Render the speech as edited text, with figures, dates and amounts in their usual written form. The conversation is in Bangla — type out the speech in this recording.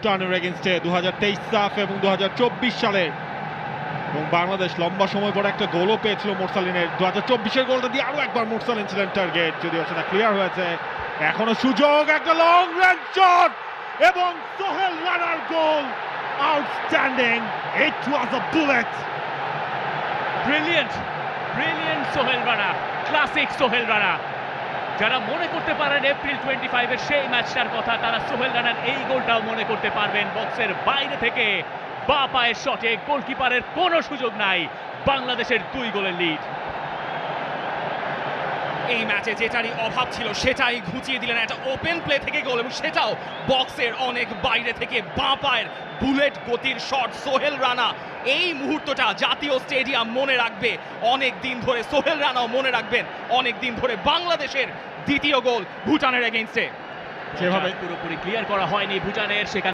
ভুটানের এগেইনস্টে 2023 সাফ এবং 2024 সালের, এবং বাংলাদেশ লম্বা সময় পরে একটা গোলও পেয়েছিল মোরসালিনের। 2024-এর গোলটা দিয়ে আরো একবার মোরসালিন ছিলেন টার্গেট, যদিও সেটা ক্লিয়ার হয়েছে। এখনো সুযোগ, একটা লং রেঞ্জ শট এবং সোহেল রানার গোল। Outstanding, it was a bullet. Brilliant brilliant Sohel Rana, classic Sohel Rana. যারা মনে করতে পারেন এপ্রিল 25-এর সেই ম্যাচটার কথা, তারা সোহেল রানার এই গোলটাও মনে করতে পারবেন। বক্সের বাইরে থেকে বাঁ পায়ের শটে গোলকিপারের কোনো সুযোগ নাই। বাংলাদেশের 2 গোলের লিড। এই ম্যাচে যেটারই অভাব ছিল সেটাই ঘুচিয়ে দিলেন, একটা ওপেন প্লে থেকে গোল, এবং সেটাও বক্সের অনেক বাইরে থেকে বাঁ পায়ের বুলেট গতির শট সোহেল রানা। এই মুহূর্তটা জাতীয় স্টেডিয়াম মনে রাখবে অনেক দিন ধরে, সোহেল রানাও মনে রাখবেন অনেক দিন ধরে। বাংলাদেশের দ্বিতীয় গোল ভুটানের এগেইনস্টে। সেভাবে পুরোপুরি ক্লিয়ার করা হয়নি ভুটানের, সেখানে